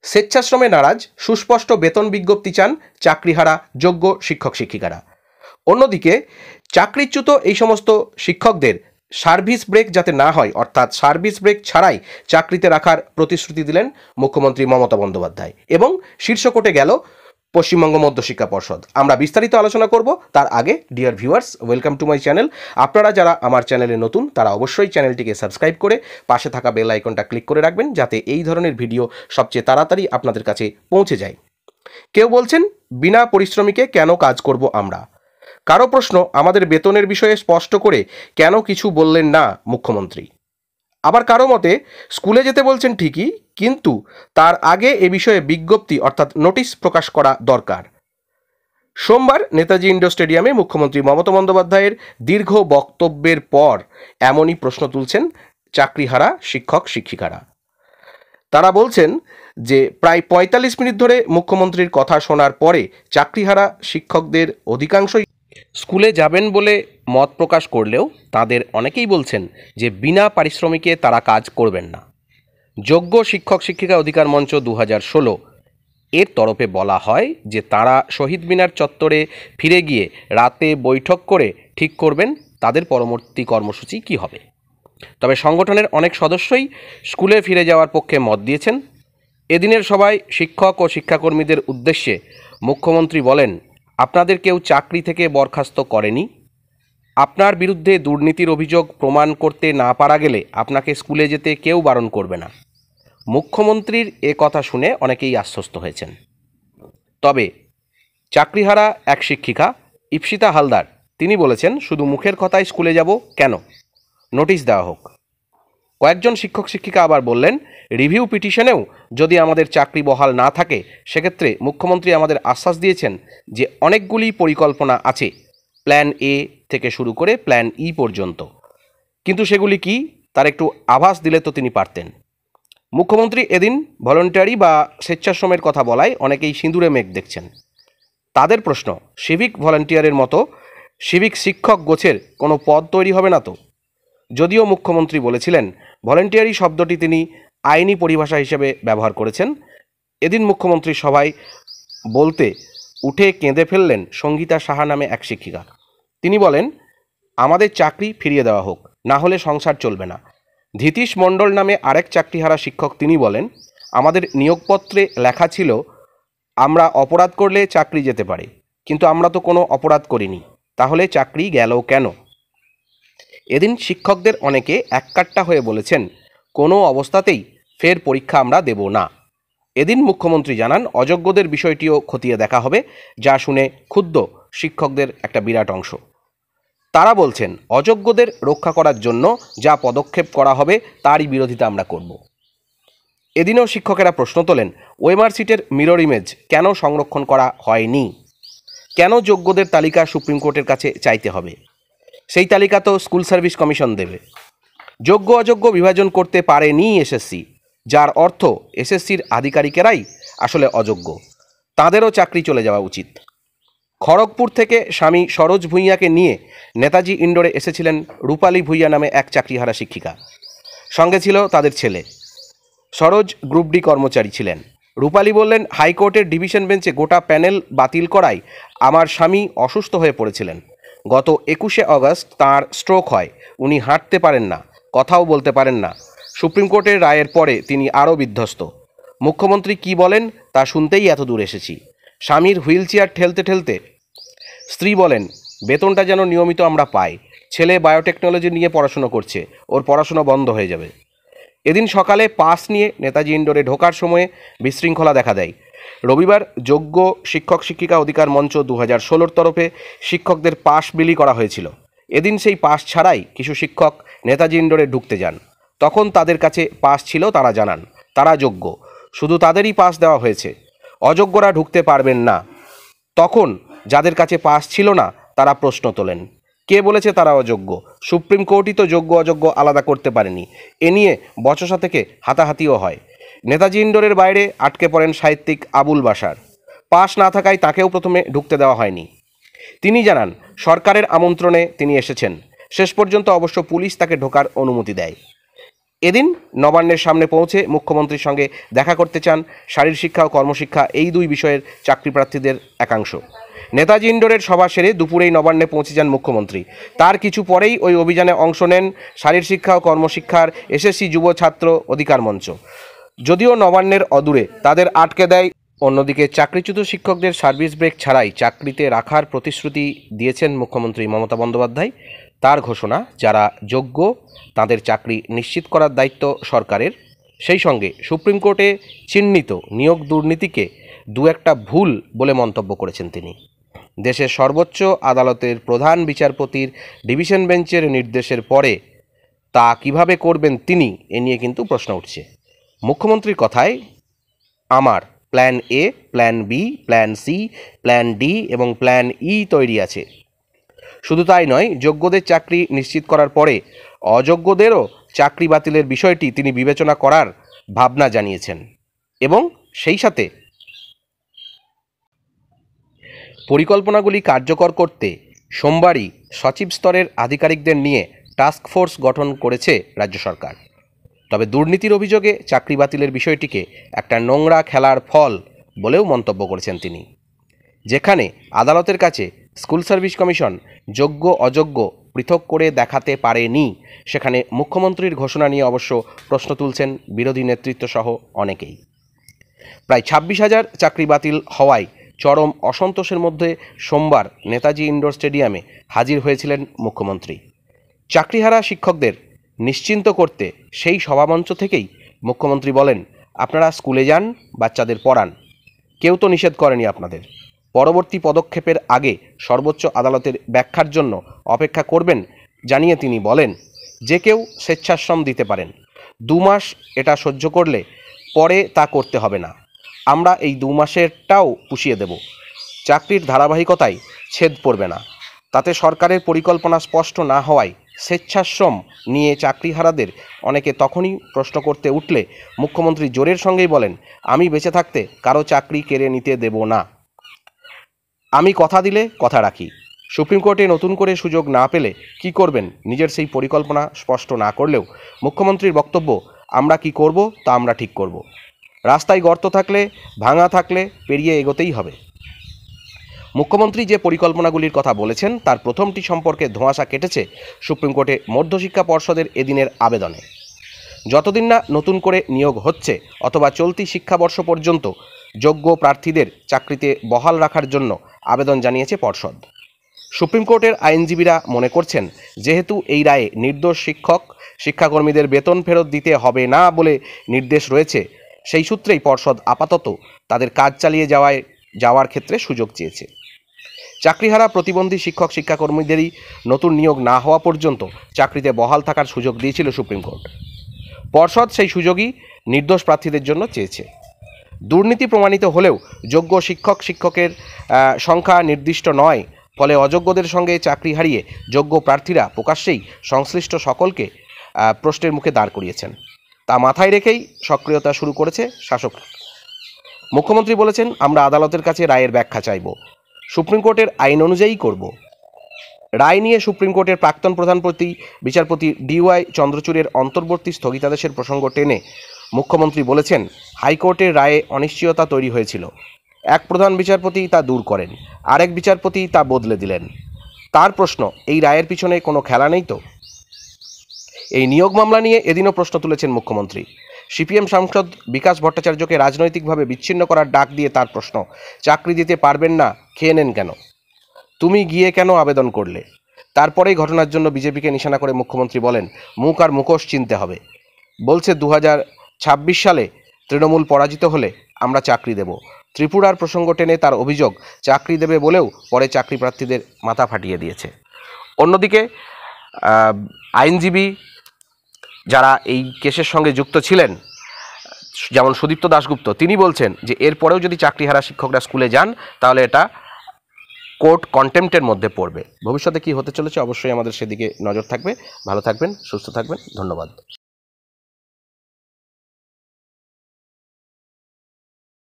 স্বেচ্ছাশ্রমে নারাজ, সুস্পষ্ট বেতন বিজ্ঞপ্তি চান চাকরিহারা যোগ্য শিক্ষক শিক্ষিকারা। অন্যদিকে চাকরিচ্যুত এই সমস্ত শিক্ষকদের সার্ভিস ব্রেক যাতে না হয়, অর্থাৎ সার্ভিস ব্রেক ছাড়াই চাকরিতে রাখার প্রতিশ্রুতি দিলেন মুখ্যমন্ত্রী মমতা বন্দ্যোপাধ্যায়, এবং শীর্ষ কোর্টে গেল পশ্চিমবঙ্গ মধ্যশিক্ষা পর্ষদ। আমরা বিস্তারিত আলোচনা করব। তার আগে dear viewers, welcome to my channel. আপনারা যারা আমার চ্যানেলে নতুন তারা অবশ্যই চ্যানেলটিকে সাবস্ক্রাইব করে পাশে থাকা বেল আইকনটা ক্লিক করে রাখবেন, যাতে এই ধরনের ভিডিও সবচেয়ে তাড়াতাড়ি আপনাদের কাছে পৌঁছে যায়। কেউ বলছেন বিনা পরিশ্রমিকে কেন কাজ করব আমরা। কারো প্রশ্ন আমাদের বেতনের বিষয়ে স্পষ্ট করে কেন কিছু বললেন না মুখ্যমন্ত্রী। আবার কারো মতে স্কুলে যেতে বলছেন ঠিকই, কিন্তু তার আগে এ বিষয়ে বিজ্ঞপ্তি অর্থাৎ নোটিশ প্রকাশ করা দরকার। সোমবার নেতাজি ইন্ডোর স্টেডিয়ামে মুখ্যমন্ত্রী মমতা বন্দ্যোপাধ্যায়ের দীর্ঘ বক্তব্যের পর এমনই প্রশ্ন তুলছেন চাকরিহারা শিক্ষক শিক্ষিকারা। তারা বলছেন যে প্রায় ৪৫ মিনিট ধরে মুখ্যমন্ত্রীর কথা শোনার পরে চাকরিহারা শিক্ষকদের অধিকাংশই স্কুলে যাবেন বলে মত প্রকাশ করলেও তাদের অনেকেই বলছেন যে বিনা পারিশ্রমিকে তারা কাজ করবেন না। যোগ্য শিক্ষক শিক্ষিকা অধিকার মঞ্চ ২০১৬ এর তরফে বলা হয় যে তারা শহীদ মিনার চত্বরে ফিরে গিয়ে রাতে বৈঠক করে ঠিক করবেন তাদের পরবর্তী কর্মসূচি কী হবে। তবে সংগঠনের অনেক সদস্যই স্কুলে ফিরে যাওয়ার পক্ষে মত দিয়েছেন। এদিনের সভায় শিক্ষক ও শিক্ষাকর্মীদের উদ্দেশ্যে মুখ্যমন্ত্রী বলেন, আপনাদের কেউ চাকরি থেকে বরখাস্ত করেনি। আপনার বিরুদ্ধে দুর্নীতির অভিযোগ প্রমাণ করতে না পারা গেলে আপনাকে স্কুলে যেতে কেউ বারণ করবে না। মুখ্যমন্ত্রীর এ কথা শুনে অনেকেই আশ্বস্ত হয়েছেন। তবে চাকরিহারা এক শিক্ষিকা ইপ্সিতা হালদার তিনি বলেছেন, শুধু মুখের কথায় স্কুলে যাব কেন, নোটিশ দেওয়া হোক। কয়েকজন শিক্ষক শিক্ষিকা আবার বললেন, রিভিউ পিটিশনেও যদি আমাদের চাকরি বহাল না থাকে সেক্ষেত্রে মুখ্যমন্ত্রী আমাদের আশ্বাস দিয়েছেন যে অনেকগুলি পরিকল্পনা আছে, প্ল্যান এ থেকে শুরু করে প্ল্যান ই পর্যন্ত, কিন্তু সেগুলি কি তার একটু আভাস দিলে তো তিনি পারতেন। মুখ্যমন্ত্রী এদিন ভলেন্টারি বা স্বেচ্ছাশ্রমের কথা বলায় অনেকেই সিঁদুরে মেঘ দেখছেন। তাদের প্রশ্ন, সিভিক ভলেন্টিয়ারের মতো সিভিক শিক্ষক গোছের কোনো পদ তৈরি হবে না তো? যদিও মুখ্যমন্ত্রী বলেছিলেন ভলেন্টিয়ারি শব্দটি তিনি আইনি পরিভাষা হিসেবে ব্যবহার করেছেন। এদিন মুখ্যমন্ত্রী সভায় বলতে উঠে কেঁদে ফেললেন সঙ্গীতা সাহা নামে এক শিক্ষিকা। তিনি বলেন, আমাদের চাকরি ফিরিয়ে দেওয়া হোক, না হলে সংসার চলবে না। ধীতিশ মণ্ডল নামে আরেক চাকরিহারা শিক্ষক তিনি বলেন, আমাদের নিয়োগপত্রে লেখা ছিল আমরা অপরাধ করলে চাকরি যেতে পারে, কিন্তু আমরা তো কোনো অপরাধ করিনি, তাহলে চাকরি গেল কেন? এদিন শিক্ষকদের অনেকে এককাট্টা হয়ে বলেছেন, কোনো অবস্থাতেই ফের পরীক্ষা আমরা দেব না। এদিন মুখ্যমন্ত্রী জানান অযোগ্যদের বিষয়টিও খতিয়ে দেখা হবে, যা শুনে ক্ষুব্ধ শিক্ষকদের একটা বিরাট অংশ। তারা বলছেন অযোগ্যদের রক্ষা করার জন্য যা পদক্ষেপ করা হবে তারই বিরোধিতা আমরা করব। এদিনেও শিক্ষকেরা প্রশ্ন তোলেন, ওএমআর সিটের মিরর ইমেজ কেন সংরক্ষণ করা হয়নি? কেন যোগ্যদের তালিকা সুপ্রিম কোর্টের কাছে চাইতে হবে? সেই তালিকা তো স্কুল সার্ভিস কমিশন দেবে। যোগ্য অযোগ্য বিভাজন করতে পারেনি এসএসসি, যার অর্থ এসএসসির আধিকারিকেরাই আসলে অযোগ্য, তাদেরও চাকরি চলে যাওয়া উচিত। খড়গপুর থেকে স্বামী সরোজ ভূঁইয়াকে নিয়ে নেতাজি ইন্ডোরে এসেছিলেন রূপালী ভূঁইয়া নামে এক চাকরিহারা শিক্ষিকা। সঙ্গে ছিল তাদের ছেলে। সরোজ গ্রুপ ডি কর্মচারী ছিলেন। রূপালী বললেন, হাইকোর্টের ডিভিশন বেঞ্চে গোটা প্যানেল বাতিল করায় আমার স্বামী অসুস্থ হয়ে পড়েছিলেন। গত ২১শে অগস্ট তাঁর স্ট্রোক হয়, উনি হাঁটতে পারেন না, কথাও বলতে পারেন না। সুপ্রিম কোর্টের রায়ের পরে তিনি আরও বিধ্বস্ত। মুখ্যমন্ত্রী কি বলেন তা শুনতেই এত দূর এসেছি। স্বামীর হুইল চেয়ার ঠেলতে ঠেলতে স্ত্রী বলেন, বেতনটা যেন নিয়মিত আমরা পাই। ছেলে বায়োটেকনোলজি নিয়ে পড়াশুনো করছে, ওর পড়াশুনো বন্ধ হয়ে যাবে। এদিন সকালে পাস নিয়ে নেতাজি ইন্ডোরে ঢোকার সময়ে বিশৃঙ্খলা দেখা দেয়। রবিবার যোগ্য শিক্ষক শিক্ষিকা অধিকার মঞ্চ ২০১৬ তরফে শিক্ষকদের পাস বিলি করা হয়েছিল। এদিন সেই পাস ছাড়াই কিছু শিক্ষক নেতাজি ইন্ডোরে ঢুকতে যান। তখন তাদের কাছে পাস ছিল, তারা জানান তারা যোগ্য, শুধু তাদেরই পাস দেওয়া হয়েছে, অযোগ্যরা ঢুকতে পারবেন না। তখন যাদের কাছে পাস ছিল না তারা প্রশ্ন তোলেন, কে বলেছে তারা অযোগ্য? সুপ্রিম কোর্টই তো যোগ্য অযোগ্য আলাদা করতে পারেনি। এ নিয়ে বচসা থেকে হাতাহাতিও হয়। নেতাজি ইন্ডোরের বাইরে আটকে পড়েন সাহিত্যিক আবুল বাশার। পাস না থাকায় তাকেও প্রথমে ঢুকতে দেওয়া হয়নি। তিনি জানান সরকারের আমন্ত্রণে তিনি এসেছেন, শেষ পর্যন্ত অবশ্য পুলিশ তাকে ঢোকার অনুমতি দেয়। এদিন নবান্নের সামনে পৌঁছে মুখ্যমন্ত্রীর সঙ্গে দেখা করতে চান শারীর শিক্ষা ও কর্মশিক্ষা এই দুই বিষয়ের চাকরি প্রার্থীদের একাংশ। নেতাজি ইন্ডোরের সভা সেরে দুপুরেই নবান্নে পৌঁছে যান মুখ্যমন্ত্রী। তার কিছু পরেই ওই অভিযানে অংশ নেন শারীর শিক্ষা ও কর্মশিক্ষার এসএসসি যুব ছাত্র অধিকার মঞ্চ। যদিও নবান্নের অদূরে তাদের আটকে দেয়। অন্যদিকে চাকরিচ্যুত শিক্ষকদের সার্ভিস ব্রেক ছাড়াই চাকরিতে রাখার প্রতিশ্রুতি দিয়েছেন মুখ্যমন্ত্রী মমতা বন্দ্যোপাধ্যায়। তার ঘোষণা, যারা যোগ্য তাদের চাকরি নিশ্চিত করার দায়িত্ব সরকারের। সেই সঙ্গে সুপ্রিম কোর্টে চিহ্নিত নিয়োগ দুর্নীতিকে দু একটা ভুল বলে মন্তব্য করেছেন তিনি। দেশের সর্বোচ্চ আদালতের প্রধান বিচারপতির ডিভিশন বেঞ্চের নির্দেশের পরে তা কিভাবে করবেন তিনি, এ নিয়ে কিন্তু প্রশ্ন উঠছে। মুখ্যমন্ত্রীর কথায়, আমার plan A, plan B, plan C, plan D এবং প্ল্যান ই তৈরি আছে। শুধু তাই নয়, যোগ্যদের চাকরি নিশ্চিত করার পরে অযোগ্যদেরও চাকরি বাতিলের বিষয়টি তিনি বিবেচনা করার ভাবনা জানিয়েছেন এবং সেই সাথে পরিকল্পনাগুলি কার্যকর করতে সোমবারই সচিব স্তরের আধিকারিকদের নিয়ে টাস্ক ফোর্স গঠন করেছে রাজ্য সরকার। তবে দুর্নীতির অভিযোগে চাকরি বাতিলের বিষয়টিকে একটা নোংরা খেলার ফল বলেও মন্তব্য করেছেন তিনি। যেখানে আদালতের কাছে স্কুল সার্ভিস কমিশন যোগ্য অযোগ্য পৃথক করে দেখাতে পারেনি, সেখানে মুখ্যমন্ত্রীর ঘোষণা নিয়ে অবশ্য প্রশ্ন তুলছেন বিরোধী নেতৃত্ব সহ অনেকেই। প্রায় 26,000 চাকরি বাতিল হওয়ায় চরম অসন্তোষের মধ্যে সোমবার নেতাজি ইন্ডোর স্টেডিয়ামে হাজির হয়েছিলেন মুখ্যমন্ত্রী। চাকরিহারা শিক্ষকদের নিশ্চিন্ত করতে সেই সভামঞ্চ থেকেই মুখ্যমন্ত্রী বলেন, আপনারা স্কুলে যান, বাচ্চাদের পড়ান, কেউ তো নিষেধ করেনি আপনাদের। পরবর্তী পদক্ষেপের আগে সর্বোচ্চ আদালতের ব্যাখ্যার জন্য অপেক্ষা করবেন জানিয়ে তিনি বলেন, যে কেউ স্বেচ্ছাশ্রম দিতে পারেন। 2 মাস এটা সহ্য করলে পরে তা করতে হবে না। আমরা এই 2 মাসেরটাও পুষিয়ে দেব। চাকরির ধারাবাহিকতায় ছেদ পড়বে না। তাতে সরকারের পরিকল্পনা স্পষ্ট না হওয়ায় স্বেচ্ছাশ্রম নিয়ে চাকরিহারাদের অনেকে তখনই প্রশ্ন করতে উঠলে মুখ্যমন্ত্রী জোরের সঙ্গেই বলেন, আমি বেঁচে থাকতে কারো চাকরি কেড়ে নিতে দেব না। আমি কথা দিলে কথা রাখি। সুপ্রিম কোর্টে নতুন করে সুযোগ না পেলে কি করবেন, নিজের সেই পরিকল্পনা স্পষ্ট না করলেও মুখ্যমন্ত্রীর বক্তব্য, আমরা কি করব তা আমরা ঠিক করব। রাস্তায় গর্ত থাকলে, ভাঙা থাকলে পেরিয়ে এগোতেই হবে। মুখ্যমন্ত্রী যে পরিকল্পনাগুলির কথা বলেছেন তার প্রথমটি সম্পর্কে ধোঁয়াশা কেটেছে সুপ্রিম কোর্টে মধ্যশিক্ষা পর্ষদের এদিনের আবেদনে। যতদিন না নতুন করে নিয়োগ হচ্ছে অথবা চলতি শিক্ষাবর্ষ পর্যন্ত যোগ্য প্রার্থীদের চাকরিতে বহাল রাখার জন্য আবেদন জানিয়েছে পর্ষদ। সুপ্রিম কোর্টের আইনজীবীরা মনে করছেন, যেহেতু এই রায়ে নির্দোষ শিক্ষাকর্মীদের বেতন ফেরত দিতে হবে না বলে নির্দেশ রয়েছে, সেই সূত্রেই পর্ষদ আপাতত তাদের কাজ চালিয়ে যাওয়ার ক্ষেত্রে সুযোগ চেয়েছে। চাকরিহারা প্রতিবন্ধী শিক্ষাকর্মীদেরই নতুন নিয়োগ না হওয়া পর্যন্ত চাকরিতে বহাল থাকার সুযোগ দিয়েছিল সুপ্রিম কোর্ট। পর্ষদ সেই সুযোগই নির্দোষ প্রার্থীদের জন্য চেয়েছে। দুর্নীতি প্রমাণিত হলেও যোগ্য শিক্ষকের সংখ্যা নির্দিষ্ট নয়, ফলে অযোগ্যদের সঙ্গে চাকরি হারিয়ে যোগ্য প্রার্থীরা প্রকাশ্যেই সংশ্লিষ্ট সকলকে প্রশ্নের মুখে দাঁড় করিয়েছেন। তা মাথায় রেখেই সক্রিয়তা শুরু করেছে শাসক। মুখ্যমন্ত্রী বলেছেন, আমরা আদালতের কাছে রায়ের ব্যাখ্যা চাইব, সুপ্রিম কোর্টের আইন অনুযায়ী করব। রায় নিয়ে সুপ্রিম কোর্টের প্রাক্তন প্রধান বিচারপতি DY চন্দ্রচূড়ের অন্তর্বর্তী স্থগিতাদেশের প্রসঙ্গ টেনে মুখ্যমন্ত্রী বলেছেন, হাইকোর্টের রায়ে অনিশ্চয়তা তৈরি হয়েছিল। এক প্রধান বিচারপতি তা দূর করেন, আরেক বিচারপতি তা বদলে দিলেন। তার প্রশ্ন, এই রায়ের পিছনে কোনো খেলা নেই তো? এই নিয়োগ মামলা নিয়ে এদিনও প্রশ্ন তুলেছেন মুখ্যমন্ত্রী। সিপিএম সাংসদ বিকাশ ভট্টাচার্যকে রাজনৈতিকভাবে বিচ্ছিন্ন করার ডাক দিয়ে তার প্রশ্ন, চাকরি দিতে পারবেন না, খেয়ে নেন কেন? তুমি গিয়ে কেন আবেদন করলে? তারপরেই ঘটনার জন্য বিজেপিকে নিশানা করে মুখ্যমন্ত্রী বলেন, মুখ আর মুখোশ চিনতে হবে। বলছে 2026 সালে তৃণমূল পরাজিত হলে আমরা চাকরি দেব। ত্রিপুরার প্রসঙ্গ টেনে তার অভিযোগ, চাকরি দেবে বলেও পরে চাকরি প্রার্থীদের মাথা ফাটিয়ে দিয়েছে। অন্যদিকে আইনজীবী যারা এই কেসের সঙ্গে যুক্ত ছিলেন, যেমন সুদীপ্ত দাশগুপ্ত, তিনি বলছেন যে এরপরেও যদি চাকরিহারা শিক্ষকরা স্কুলে যান তাহলে এটা কোর্ট কন্টেম্পটের মধ্যে পড়বে। ভবিষ্যতে কি হতে চলেছে অবশ্যই আমাদের সেদিকে নজর থাকবে। ভালো থাকবেন, সুস্থ থাকবেন, ধন্যবাদ।